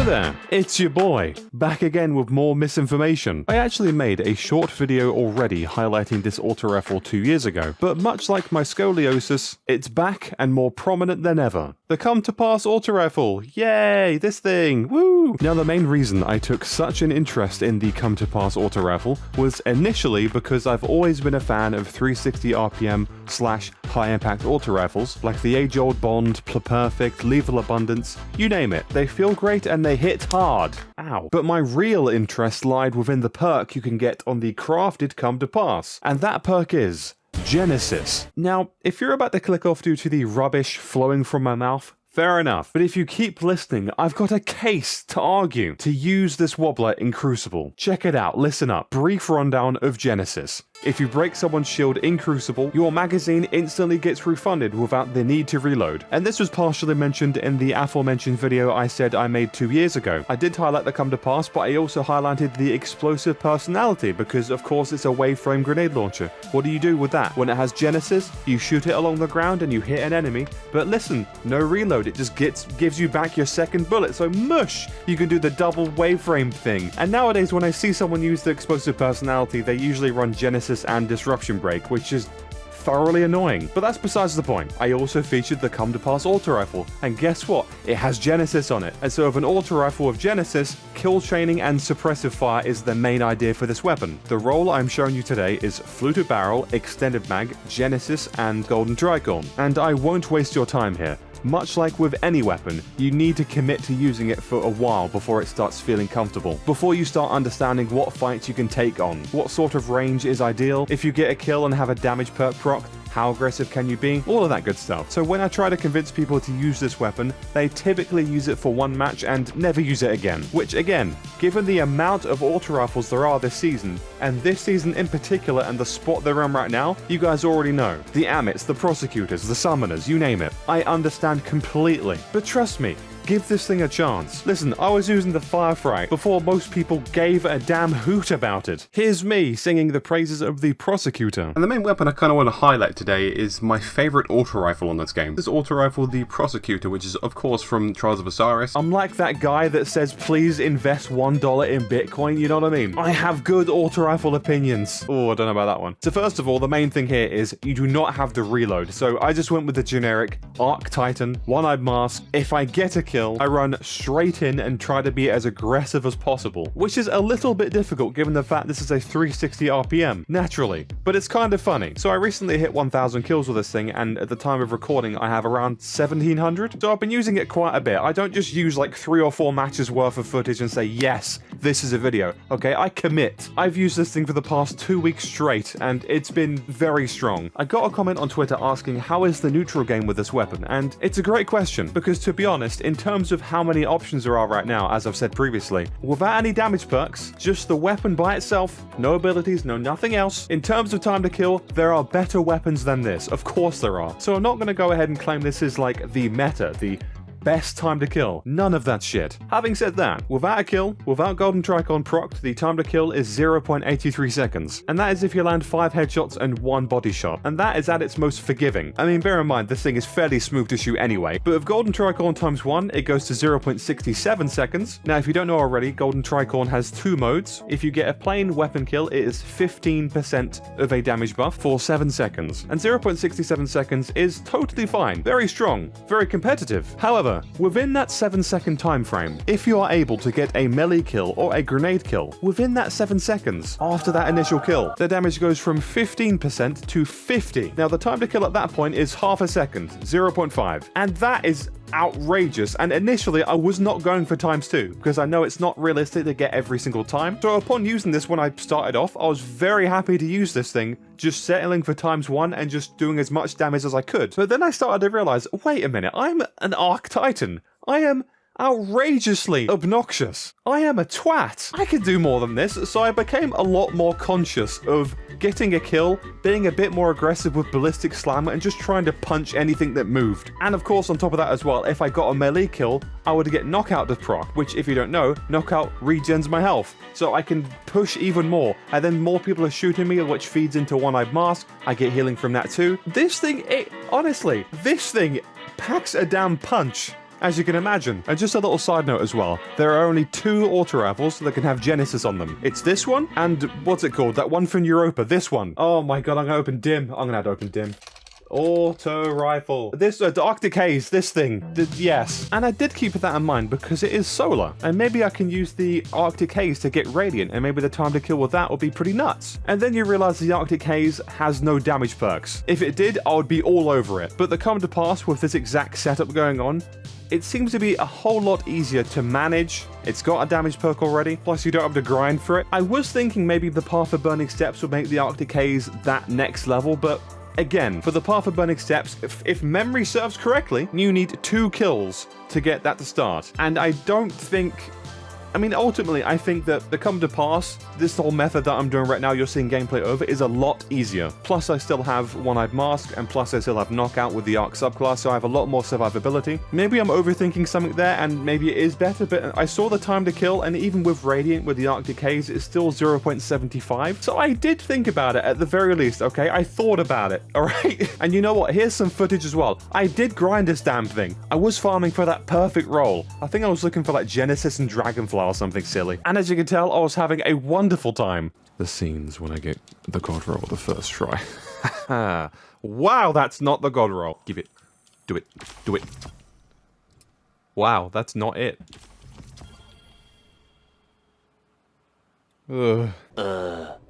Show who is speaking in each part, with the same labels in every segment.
Speaker 1: Hello there, it's your boy, back again with more misinformation. I actually made a short video already highlighting this auto rifle 2 years ago, but much like my scoliosis, it's back and more prominent than ever. The come to pass auto rifle, yay, this thing, woo! Now the main reason I took such an interest in the come to pass auto rifle was initially because I've always been a fan of 360 RPM / high impact auto rifles, like the age old Bond, Perfect, Lethal Abundance, you name it. They feel great and they hit hard. Ow. But my real interest lied within the perk you can get on the crafted come to pass, and that perk is Genesis. Now, if you're about to click off due to the rubbish flowing from my mouth, fair enough, but if you keep listening, I've got a case to argue to use this wobbler in Crucible. Check it out, listen up. Brief rundown of Genesis. If you break someone's shield in Crucible, your magazine instantly gets refunded without the need to reload. And this was partially mentioned in the aforementioned video I said I made 2 years ago. I did highlight the come to pass, but I also highlighted the explosive personality because of course it's a waveframe grenade launcher. What do you do with that? When it has Genesis, you shoot it along the ground and you hit an enemy, but listen, no reload, it just gives you back your second bullet, so mush! You can do the double waveframe thing. And nowadays when I see someone use the explosive personality, they usually run Genesis and Disruption Break, which is thoroughly annoying. But that's besides the point. I also featured the come to pass auto rifle, and guess what? It has Genesis on it. And so with an auto rifle with Genesis, kill chaining and suppressive fire is the main idea for this weapon. The role I'm showing you today is fluted barrel, extended mag, Genesis, and golden tricorn. And I won't waste your time here. Much like with any weapon, you need to commit to using it for a while before it starts feeling comfortable. Before you start understanding what fights you can take on, what sort of range is ideal, if you get a kill and have a damage perk proc, how aggressive can you be, all of that good stuff. So when I try to convince people to use this weapon, they typically use it for one match and never use it again. Which again, given the amount of auto rifles there are this season, and this season in particular and the spot they're in right now, you guys already know. The Amits, the Prosecutors, the Summoners, you name it. I understand completely. But trust me, give this thing a chance. Listen, I was using the Firefly before most people gave a damn hoot about it. Here's me singing the praises of the Prosecutor. And the main weapon I kind of want to highlight today is my favorite auto rifle on this game. This auto rifle, the Prosecutor, which is of course from Trials of Osiris. I'm like that guy that says please invest $1 in Bitcoin, you know what I mean? I have good auto rifle opinions. Oh, I don't know about that one. So first of all, the main thing here is you do not have the reload. So I just went with the generic Arc Titan, one-eyed mask. If I get a kill, I run straight in and try to be as aggressive as possible, which is a little bit difficult given the fact this is a 360 RPM, naturally, but it's kind of funny. So I recently hit 1,000 kills with this thing, and at the time of recording I have around 1,700, so I've been using it quite a bit. I don't just use like 3 or 4 matches worth of footage and say, yes, this is a video. Okay, I commit. I've used this thing for the past 2 weeks straight, and it's been very strong. I got a comment on Twitter asking how is the neutral game with this weapon, and it's a great question, because to be honest, in terms of how many options there are right now, as I've said previously, without any damage perks, just the weapon by itself, no abilities, no nothing else, in terms of time to kill, there are better weapons than this. Of course there are. So I'm not going to go ahead and claim this is like the meta, the best time to kill. None of that shit. Having said that, without a kill, without golden tricorn procced, the time to kill is 0.83 seconds. And that is if you land 5 headshots and 1 body shot. And that is at its most forgiving. I mean, bear in mind, this thing is fairly smooth to shoot anyway. But with golden tricorn times 1, it goes to 0.67 seconds. Now, if you don't know already, golden tricorn has 2 modes. If you get a plain weapon kill, it is 15% of a damage buff for 7 seconds. And 0.67 seconds is totally fine. Very strong. Very competitive. However, within that 7-second time frame, if you are able to get a melee kill or a grenade kill within that 7 seconds after that initial kill, the damage goes from 15% to 50. Now the time to kill at that point is half a second, 0.5, and that is outrageous. And initially I was not going for ×2 because I know it's not realistic to get every single time. So upon using this when I started off, I was very happy to use this thing, just settling for ×1 and just doing as much damage as I could. But then I started to realize, wait a minute, I'm an Arc Titan. I am outrageously obnoxious. I am a twat. I could do more than this, so I became a lot more conscious of getting a kill, being a bit more aggressive with ballistic slammer, and just trying to punch anything that moved. And of course, on top of that as well, if I got a melee kill, I would get knockout to proc, which if you don't know, knockout regens my health. So I can push even more, and then more people are shooting me, which feeds into one-eyed mask. I get healing from that too. This thing, honestly, this thing packs a damn punch. as you can imagine. And just a little side note as well, there are only 2 auto rifles that can have Genesis on them. It's this one, and what's it called? That one from Europa, this one. Oh my god, I'm gonna open dim. I'm gonna have to open dim. Auto rifle. This, the Arctic Haze, this thing. Yes. And I did keep that in mind because it is solar. And maybe I can use the Arctic Haze to get Radiant, and maybe the time to kill with that would be pretty nuts. And then you realize the Arctic Haze has no damage perks. If it did, I would be all over it. But the come to pass with this exact setup going on, it seems to be a whole lot easier to manage. It's got a damage perk already, plus you don't have to grind for it. I was thinking maybe the Path of Burning Steps would make the Arctic Haze that next level, but again, for the Path of Burning Steps, if memory serves correctly, you need 2 kills to get that to start. And I don't think... I mean, ultimately, I think that the come to pass, this whole method that I'm doing right now, you're seeing gameplay over, is a lot easier. Plus, I still have One-Eyed Mask, and plus I still have Knockout with the Arc subclass, so I have a lot more survivability. Maybe I'm overthinking something there, and maybe it is better, but I saw the time to kill, and even with Radiant, with the Arctic Haze, it's still 0.75. So I did think about it, at the very least, okay? I thought about it, alright? And you know what? Here's some footage as well. I did grind this damn thing. I was farming for that perfect roll. I think I was looking for like Genesis and Dragonfly or something silly. And as you can tell, I was having a wonderful time. The scenes when I get the god roll the first try. Wow, that's not the god roll. Give it. Do it. Do it. Wow, that's not it. Ugh.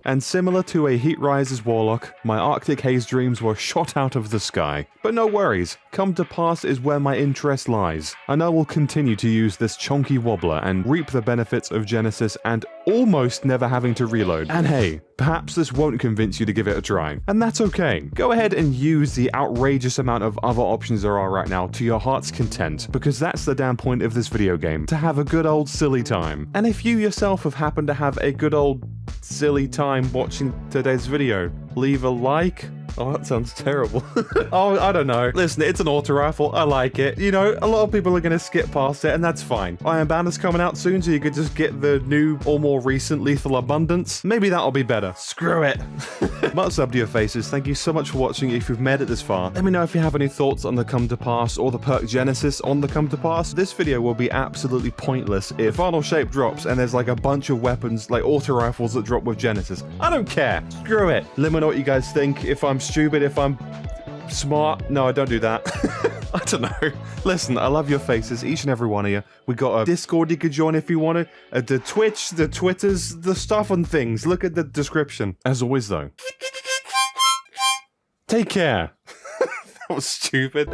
Speaker 1: And similar to a Heat Rises Warlock, my Arctic Haze dreams were shot out of the sky. But no worries, come to pass is where my interest lies, and I will continue to use this chonky wobbler and reap the benefits of Genesis and almost never having to reload. And hey, perhaps this won't convince you to give it a try, and that's okay. Go ahead and use the outrageous amount of other options there are right now to your heart's content, because that's the damn point of this video game, to have a good old silly time. And if you yourself have happened to have a good old silly time watching today's video, leave a like. Oh, that sounds terrible. Oh, I don't know. Listen, it's an auto rifle. I like it. You know, a lot of people are going to skip past it, and that's fine. Iron Banner's coming out soon, so you could just get the new or more recent Lethal Abundance. Maybe that'll be better. Screw it. Much love to your faces. Thank you so much for watching. If you've made it this far, let me know if you have any thoughts on the come to pass or the perk Genesis on the come to pass. This video will be absolutely pointless if Final Shape drops and there's like a bunch of weapons, like auto rifles that drop with Genesis. I don't care. Screw it. Let me know what you guys think. If I'm stupid, if I'm smart. No, I don't do that. I don't know. Listen, I love your faces, each and every one of you. We got a Discord you could join if you want to, the Twitch, the Twitters, the stuff and things. Look at the description. As always, though, take care. That was stupid.